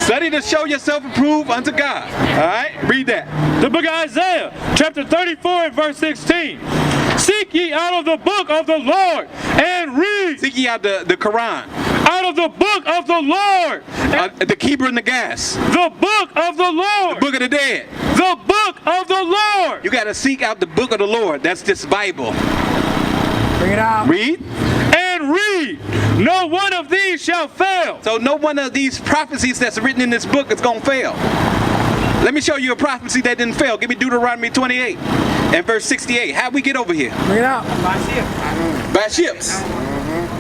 Study to show yourself approved unto God. All right, read that. The book of Isaiah, chapter 34 and verse 16. Seek ye out of the book of the Lord and read. Seek ye out the Quran. Out of the book of the Lord. The keeper and the gas. The book of the Lord. The book of the dead. The book of the Lord. You got to seek out the book of the Lord. That's this Bible. Bring it out. Read. And read. No one of these shall fail. So no one of these prophecies that's written in this book is going to fail. Let me show you a prophecy that didn't fail. Give me Deuteronomy 28 and verse 68. How'd we get over here? Bring it out. By ship. By ships.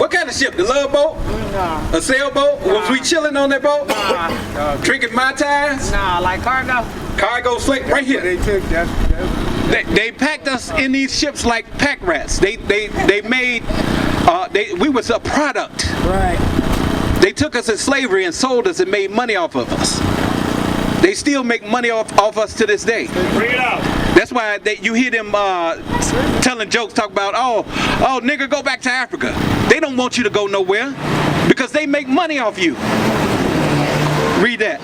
What kind of ship? The love boat? No. A sailboat? Was we chilling on that boat? Nah. Drinking Mai Tais? Nah, like cargo. Cargo slate right here. They took that. They packed us in these ships like pack rats. They made we was a product. Right. They took us in slavery and sold us and made money off of us. They still make money off us to this day. Bring it out. That's why you hear them telling jokes, talk about, oh, nigga, go back to Africa. They don't want you to go nowhere because they make money off you. Read that.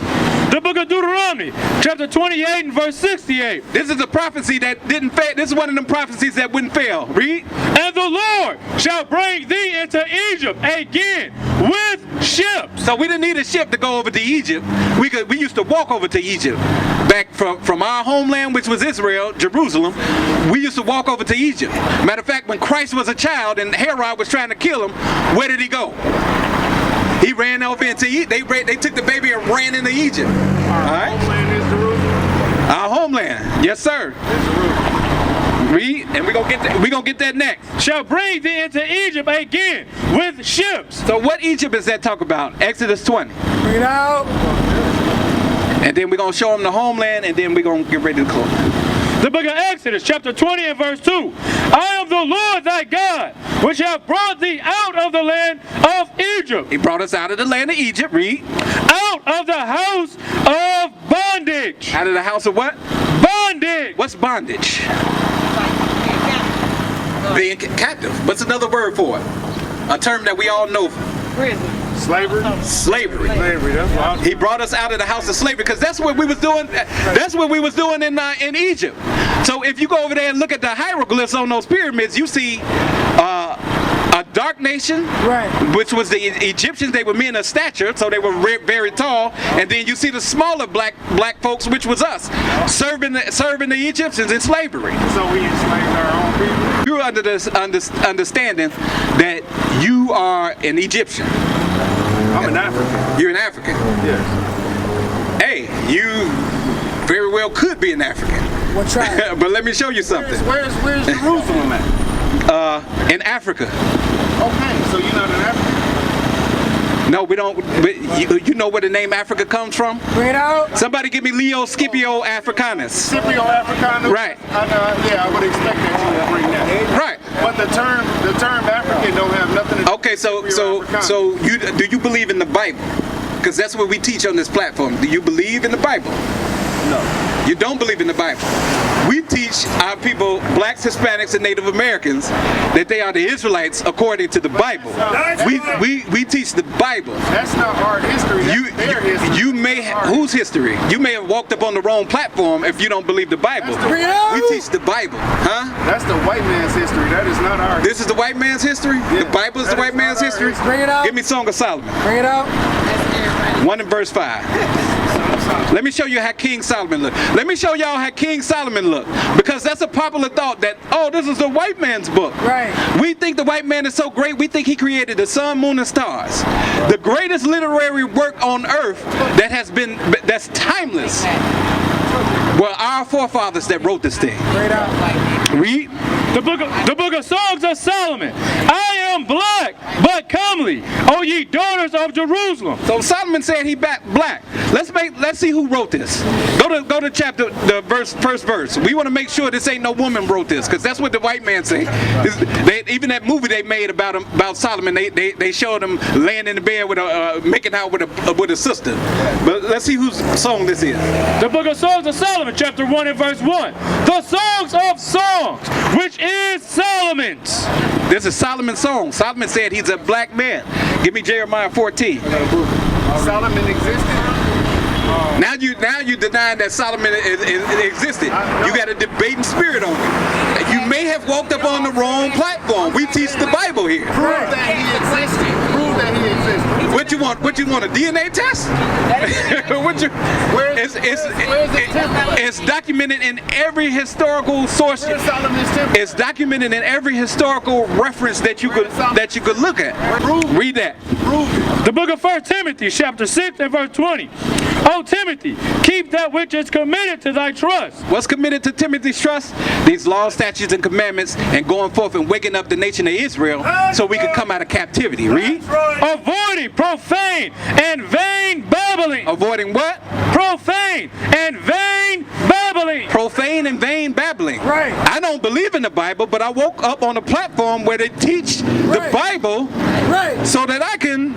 The book of Deuteronomy, chapter 28 and verse 68. This is a prophecy that didn't fail. This is one of them prophecies that wouldn't fail. Read. And the Lord shall bring thee into Egypt again with ships. So we didn't need a ship to go over to Egypt. We used to walk over to Egypt. Back from our homeland, which was Israel, Jerusalem, we used to walk over to Egypt. Matter of fact, when Christ was a child and Herod was trying to kill him, where did he go? He ran over into Egypt. They took the baby and ran into Egypt. All right? Homeland is Jerusalem. Our homeland. Yes, sir. Read, and we're gonna get that next. Shall bring thee into Egypt again with ships. So what Egypt is that talk about? Exodus 20. Bring it out. And then we're gonna show them the homeland, and then we're gonna get ready to close. The book of Exodus, chapter 20 and verse 2. I am the Lord thy God, which have brought thee out of the land of Egypt. He brought us out of the land of Egypt. Read. Out of the house of bondage. Out of the house of what? Bondage. What's bondage? Being captive. What's another word for it? A term that we all know. Prison. Slavery. Slavery. Slavery. That's what He brought us out of the house of slavery because that's what we was doing. That's what we was doing in Egypt. So if you go over there and look at the hieroglyphs on those pyramids, you see a dark nation, Right. which was the Egyptians. They were men of stature, so they were very tall. And then you see the smaller black folks, which was us, serving the Egyptians in slavery. So we enslaved our own people. You're under this understanding that you are an Egyptian. I'm an African. You're an African. Yes. Hey, you very well could be an African. What tribe? But let me show you something. Where's Jerusalem at? In Africa. Okay, so you're not an African. No, we don't. But you know where the name Africa comes from? Bring it out. Somebody give me Leo Scipio Africanus. Scipio Africanus. Right. Yeah, I would expect that you would bring that. Right. But the term African don't have nothing to do Okay, so with Africanus. do you believe in the Bible? Because that's what we teach on this platform. Do you believe in the Bible? No. You don't believe in the Bible. We teach our people, blacks, Hispanics, and Native Americans, that they are the Israelites according to the Bible. We teach the Bible. That's not our history. That's their history. You may whose history? You may have walked up on the wrong platform if you don't believe the Bible. Bring it out. We teach the Bible, huh? That's the white man's history. That is not our history. This is the white man's history? The Bible is the white man's history? Bring it out. Give me Song of Solomon. Bring it out. 1 and verse 5. Let me show you how King Solomon looked. Let me show y'all how King Solomon looked. Because that's a popular thought that, oh, this is the white man's book. Right. We think the white man is so great, we think he created the sun, moon, and stars. The greatest literary work on earth that's timeless were our forefathers that wrote this thing. Bring it out. Read. The book of Songs of Solomon. I am black, but comely, O ye daughters of Jerusalem. So Solomon said he black. Let's see who wrote this. Go to chapter first verse. We want to make sure this ain't no woman wrote this, because that's what the white man say. Even that movie they made about Solomon, they showed him laying in the bed with making out with a sister. But let's see whose song this is. The book of Songs of Solomon, chapter 1 and verse 1. The songs of songs, which is Solomon's. This is Solomon's song. Solomon said he's a black man. Give me Jeremiah 14. Solomon existed. Now you denying that Solomon existed. You got a debating spirit on it. You may have walked up on the wrong platform. We teach the Bible here. Prove that he existed. Prove that he existed. What you want? What you want? A DNA test? It's documented in every historical source. Where's Solomon's temple? It's documented in every historical reference that you could look at. Read that. Prove it. The book of 1 Timothy, chapter 6 and verse 20. O Timothy, keep that which is committed to thy trust. What's committed to Timothy's trust? These laws, statutes, and commandments, and going forth and waking up the nation of Israel so we could come out of captivity. Read. Avoiding profane and vain babbling. Avoiding what? Profane and vain babbling. Profane and vain babbling. Right. I don't believe in the Bible, but I woke up on a platform where they teach the Bible Right. so that I can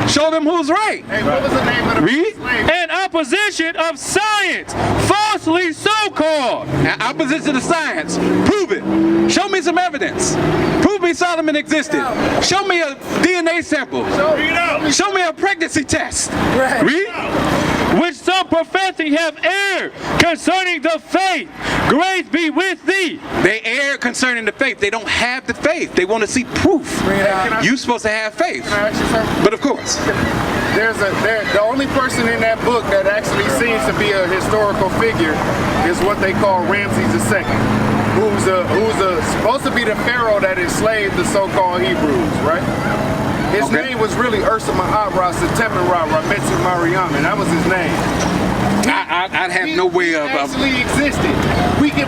show them who's right. Hey, what was the name of the Read. slave? In opposition of science, falsely so-called. Now, opposition to science. Prove it. Show me some evidence. Prove me Solomon existed. Show me a DNA sample. Show me a pregnancy test. Right. Read. Which some professing have erred concerning the faith. Grace be with thee. They err concerning the faith. They don't have the faith. They want to see proof. You're supposed to have faith. Can I ask you something? But of course. The only person in that book that actually seems to be a historical figure is what they call Ramses II, who's supposed to be the pharaoh that enslaved the so-called Hebrews, right? His name was really Ursa Ma'ara Setemenra Rametsu Mariam, and that was his name. I'd have no way of. He actually existed.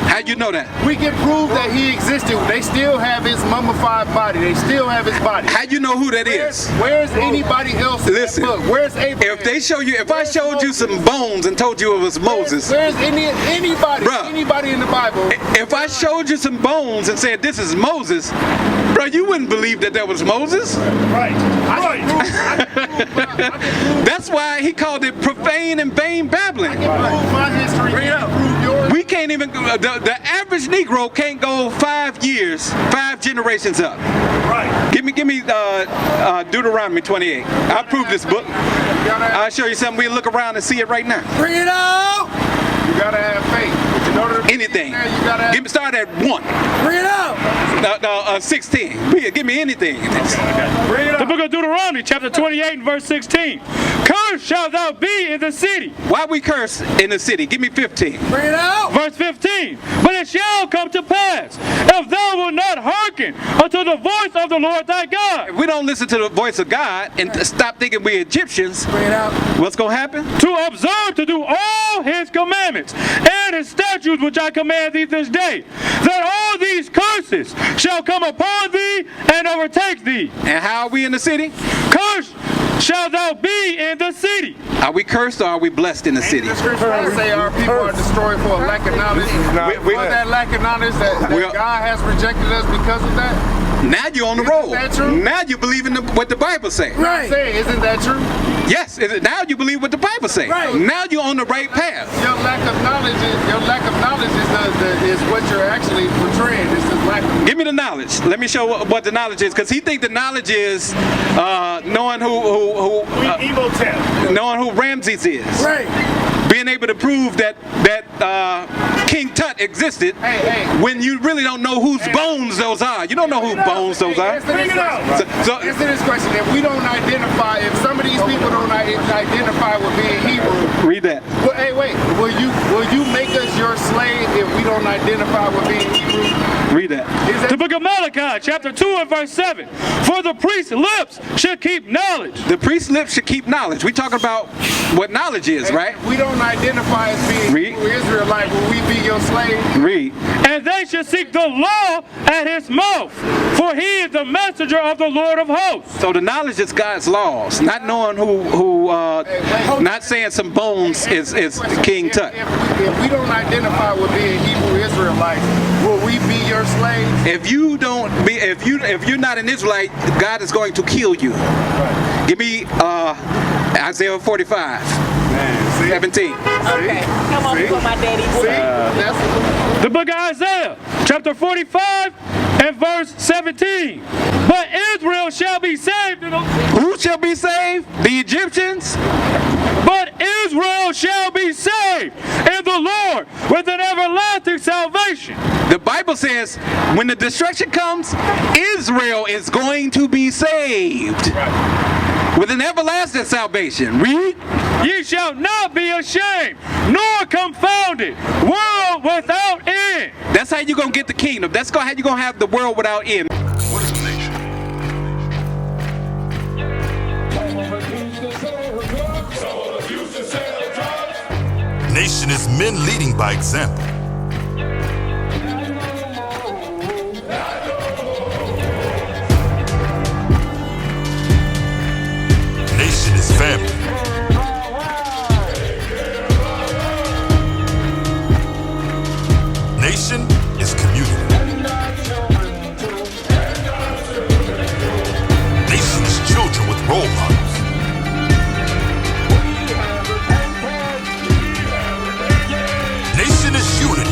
How'd you know that? We can prove that he existed. They still have his mummified body. They still have his body. How'd you know who that is? Where's anybody else in Listen, that book? Where's Abraham? If I showed you some bones and told you it was Moses, Where's anybody? Bruh. Anybody in the Bible? if I showed you some bones and said this is Moses, bro, you wouldn't believe that was Moses. That's why he called it profane and vain babbling. Prove my history. Prove yours. We can't even, the average Negro can't go 5 years, 5 generations up. Right. Give me Deuteronomy 28. I'll prove this book. I'll show you something. We'll look around and see it right now. Bring it out. You gotta have faith. In order to Anything. there, you gotta have Start at 1. Bring it out. 16. Give me anything. The book of Deuteronomy, chapter 28 and verse 16. Cursed shalt thou be in the city. Why we curse in the city? Give me 15. Bring it out. Verse 15. But it shall come to pass, if thou wilt not hearken unto the voice of the Lord thy God, If we don't listen to the voice of God and stop thinking we're Egyptians, Bring it out. what's going to happen? to observe to do all his commandments and his statutes which I command thee this day, that all these curses shall come upon thee and overtake thee. And how are we in the city? Cursed shalt thou be in the city. Are we cursed or are we blessed in the city? The scriptures say our people are destroyed for a lack of knowledge. We- For that lack of knowledge that Well- God has rejected us because of that. Now you're on the road. that true? Now you believe in what the Bible say. Right. Isn't that true? Yes. Now you believe what the Bible say. Right. Now you're on the right path. Your lack of knowledge is what you're actually portraying. This is lack of. Give me the knowledge. Let me show what the knowledge is, because he think the knowledge is knowing knowing who Ramses is. Right. Being able to prove that King Tut existed when you really don't know whose bones those are. You don't know whose bones those are. Answer this question. If we don't identify, if somebody these people don't identify with being Hebrew, Read that. but hey, wait, will you make us your slave if we don't identify with being Hebrew? Read that. Is that The book of Malachi, chapter 2 and verse 7. For the priest's lips should keep knowledge. The priest's lips should keep knowledge. We talking about what knowledge is, right? We don't identify as being Read. Hebrew Israelite. Will we be your slave? Read. And they should seek the law at his mouth. For he is the messenger of the Lord of hosts. So the knowledge is God's laws, not knowing not saying some bones is King Tut. If we don't identify with being Hebrew Israelites, will we be your slaves? If you're not an Israelite, God is going to kill you. Give me Isaiah 45, 17. Okay, come on, put my daddy. That's The book of Isaiah, chapter 45 and verse 17. But Israel shall be saved in the... Who shall be saved? The Egyptians? But Israel shall be saved in the Lord with an everlasting salvation. The Bible says when the destruction comes, Israel is going to be saved with an everlasting salvation. Read. Ye shall not be ashamed, nor confounded, world without end. That's how you're going to get the kingdom. That's how you're going to have the world without end. What is a nation? Nation is men leading by example. Nation is family. Nation is community. Nation is children with role models. Nation is unity.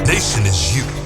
Nation is you.